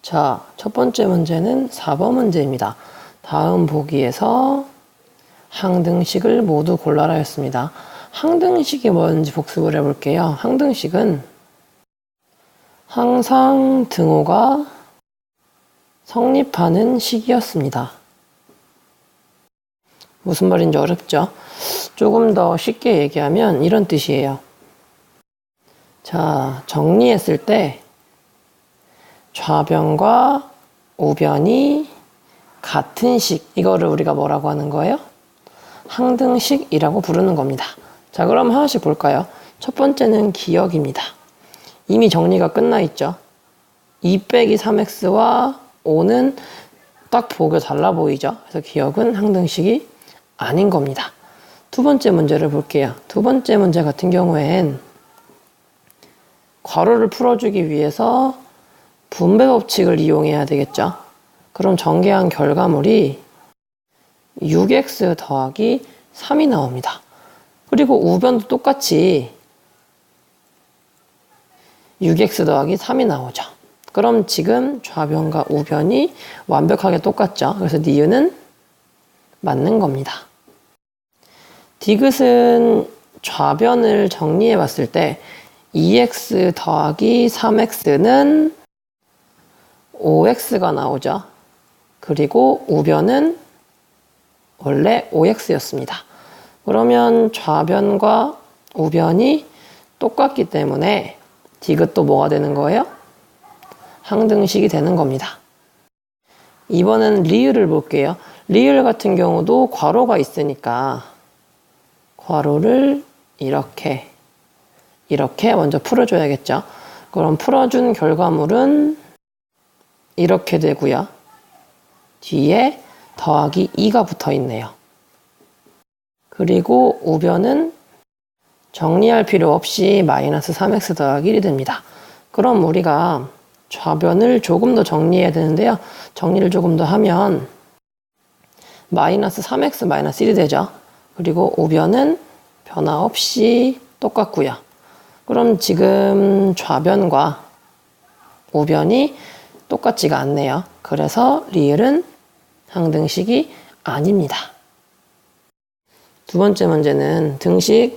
자, 첫 번째 문제는 4번 문제입니다. 다음 보기에서 항등식을 모두 골라라 였습니다. 항등식이 뭔지 복습을 해볼게요. 항등식은 항상 등호가 성립하는 식이었습니다. 무슨 말인지 어렵죠? 조금 더 쉽게 얘기하면 이런 뜻이에요. 자, 정리했을 때 좌변과 우변이 같은 식, 이거를 우리가 뭐라고 하는 거예요? 항등식이라고 부르는 겁니다. 자, 그럼 하나씩 볼까요? 첫 번째는 기역입니다. 이미 정리가 끝나 있죠. 2 빼기 3x와 5는 딱 보기 달라 보이죠. 그래서 기역은 항등식이 아닌 겁니다. 두 번째 문제를 볼게요. 두 번째 문제 같은 경우엔 괄호를 풀어주기 위해서 분배 법칙을 이용해야 되겠죠. 그럼 전개한 결과물이 6x 더하기 3이 나옵니다. 그리고 우변도 똑같이 6x 더하기 3이 나오죠. 그럼 지금 좌변과 우변이 완벽하게 똑같죠. 그래서 니은은 맞는 겁니다. 디귿은 좌변을 정리해 봤을 때 2x 더하기 3x는 5x가 나오죠. 그리고 우변은 원래 5x였습니다. 그러면 좌변과 우변이 똑같기 때문에 디귿도 뭐가 되는 거예요? 항등식이 되는 겁니다. 이번엔 리을을 볼게요. 리을 같은 경우도 괄호가 있으니까 괄호를 이렇게 먼저 풀어줘야겠죠. 그럼 풀어준 결과물은 이렇게 되고요. 뒤에 더하기 2가 붙어 있네요. 그리고 우변은 정리할 필요 없이 마이너스 3x 더하기 1이 됩니다. 그럼 우리가 좌변을 조금 더 정리해야 되는데요. 정리를 조금 더 하면 마이너스 3x 마이너스 1이 되죠. 그리고 우변은 변화 없이 똑같고요. 그럼 지금 좌변과 우변이 똑같지가 않네요. 그래서 리을은 항등식이 아닙니다. 두 번째 문제는 등식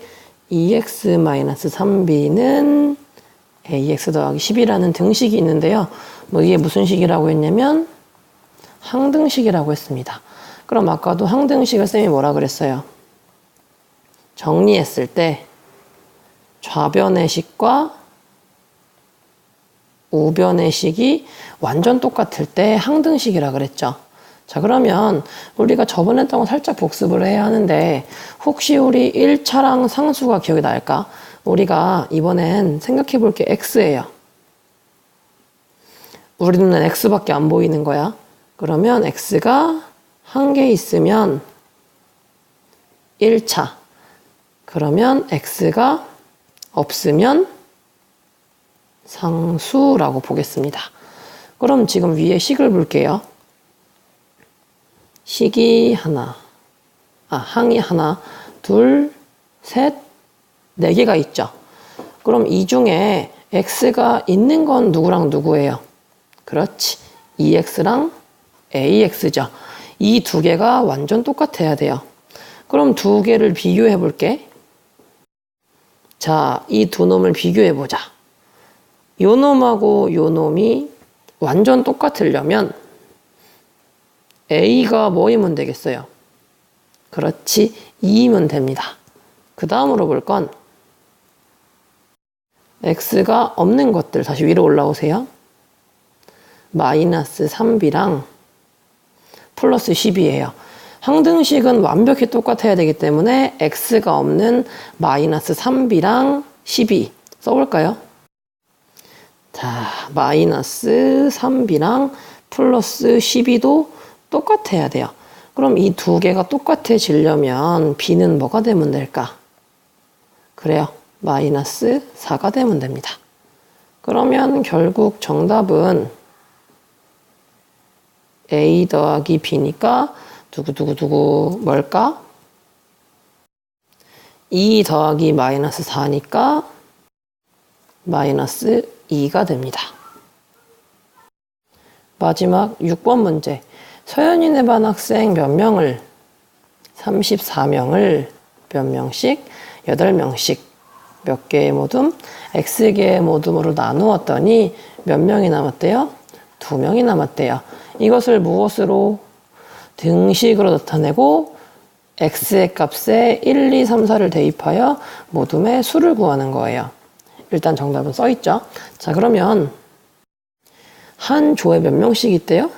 2x-3b는 ax 더하기 10이라는 등식이 있는데요. 이게 무슨 식이라고 했냐면 항등식이라고 했습니다. 그럼 아까도 항등식을 쌤이 뭐라 그랬어요? 정리했을 때 좌변의 식과 우변의 식이 완전 똑같을 때 항등식이라 그랬죠. 자, 그러면 우리가 저번에 했던 거 살짝 복습을 해야 하는데 혹시 우리 1차랑 상수가 기억이 날까? 우리가 이번엔 생각해 볼 게 x예요. 우리 눈엔 x밖에 안 보이는 거야. 그러면 x가 한 개 있으면 1차. 그러면 x가 없으면 상수라고 보겠습니다. 그럼 지금 위에 식을 볼게요. 식이 항이 하나, 둘, 셋, 네 개가 있죠. 그럼 이 중에 x가 있는 건 누구랑 누구예요? 그렇지. 2x랑 ax죠. 이 두 개가 완전 똑같아야 돼요. 그럼 두 개를 비교해 볼게. 자, 이 두 놈을 비교해 보자. 요 놈하고 요 놈이 완전 똑같으려면 a가 뭐이면 되겠어요? 그렇지, 2이면 됩니다. 그 다음으로 볼 건 x가 없는 것들 다시 위로 올라오세요. 마이너스 3b랑 플러스 10이에요. 항등식은 완벽히 똑같아야 되기 때문에 x가 없는 마이너스 3b랑 12 써볼까요? 자, 마이너스 3b랑 플러스 12도 똑같아야 돼요. 그럼 이 두 개가 똑같아지려면 b는 뭐가 되면 될까? 그래요. 마이너스 4가 되면 됩니다. 그러면 결국 정답은 a 더하기 b니까 두구두구두구 뭘까? 2 더하기 마이너스 4니까 마이너스 2가 됩니다. 마지막 6번 문제. 서현이네 반 학생 몇 명을 34명을 몇 명씩 8명씩 몇 개의 모둠 X개의 모둠으로 나누었더니 몇 명이 남았대요? 2명이 남았대요. 이것을 무엇으로? 등식으로 나타내고 X의 값에 1, 2, 3, 4를 대입하여 모둠의 수를 구하는 거예요. 일단 정답은 써있죠. 자, 그러면 한 조에 몇 명씩 있대요?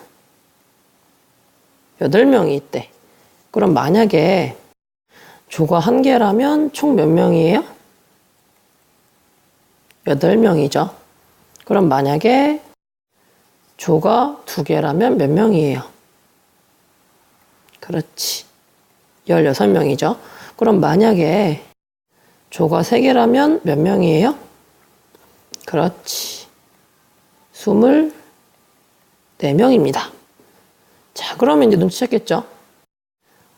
8명이 있대. 그럼 만약에 조가 1개라면 총 몇 명이에요? 8명이죠. 그럼 만약에 조가 2개라면 몇 명이에요? 그렇지. 16명이죠. 그럼 만약에 조가 3개라면 몇 명이에요? 그렇지. 24명입니다. 자, 그러면 이제 눈치챘겠죠?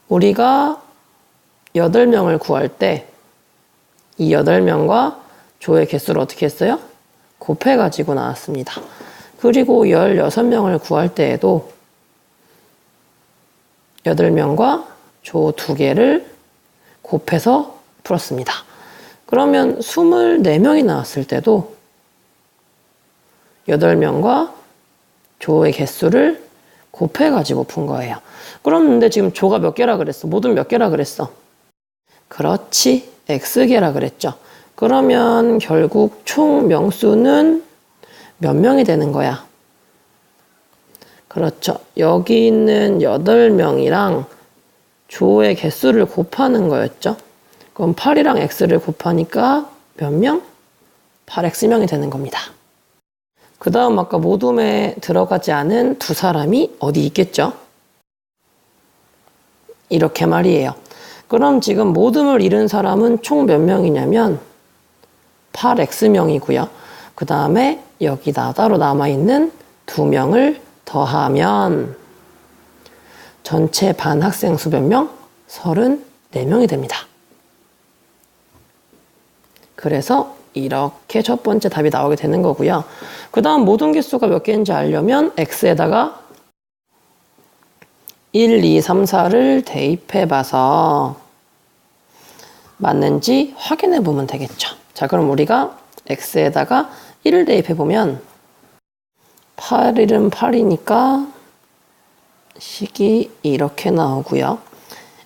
우리가 8명을 구할 때 이 8명과 조의 개수를 어떻게 했어요? 곱해가지고 나왔습니다. 그리고 16명을 구할 때에도 8명과 조 2개를 곱해서 풀었습니다. 그러면 24명이 나왔을 때도 8명과 조의 개수를 곱해가지고 푼 거예요. 그럼 근데 지금 조가 몇 개라 그랬어? 모든 몇 개라 그랬어? 그렇지. X개라 그랬죠. 그러면 결국 총 명수는 몇 명이 되는 거야? 그렇죠. 여기 있는 8명이랑 조의 개수를 곱하는 거였죠. 그럼 8이랑 X를 곱하니까 몇 명? 8X명이 되는 겁니다. 그 다음 아까 모둠에 들어가지 않은 두 사람이 어디 있겠죠? 이렇게 말이에요. 그럼 지금 모둠을 잃은 사람은 총 몇 명이냐면 8X명이고요. 그 다음에 여기 나다로 남아있는 2명을 더하면 전체 반 학생 수 몇 명? 34명이 됩니다. 그래서 이렇게 첫 번째 답이 나오게 되는 거고요. 그 다음 모든 개수가 몇 개인지 알려면 X에다가 1, 2, 3, 4를 대입해 봐서 맞는지 확인해 보면 되겠죠. 자, 그럼 우리가 X에다가 1을 대입해 보면 8일은 8이니까 식이 이렇게 나오고요.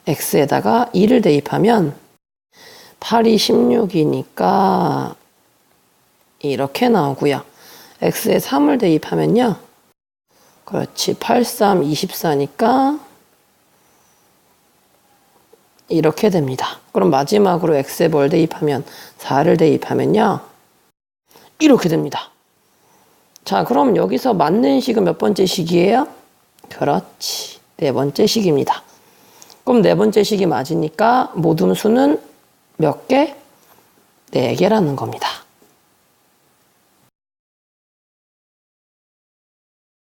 X에다가 2를 대입하면 8이 16이니까 이렇게 나오고요. X에 3을 대입하면요. 그렇지. 8, 3, 24니까 이렇게 됩니다. 그럼 마지막으로 X에 뭘 대입하면 4를 대입하면요. 이렇게 됩니다. 자, 그럼 여기서 맞는 식은 몇 번째 식이에요? 그렇지. 4번째 식입니다. 그럼 4번째 식이 맞으니까 모둠 수는 몇 개? 4개라는 겁니다.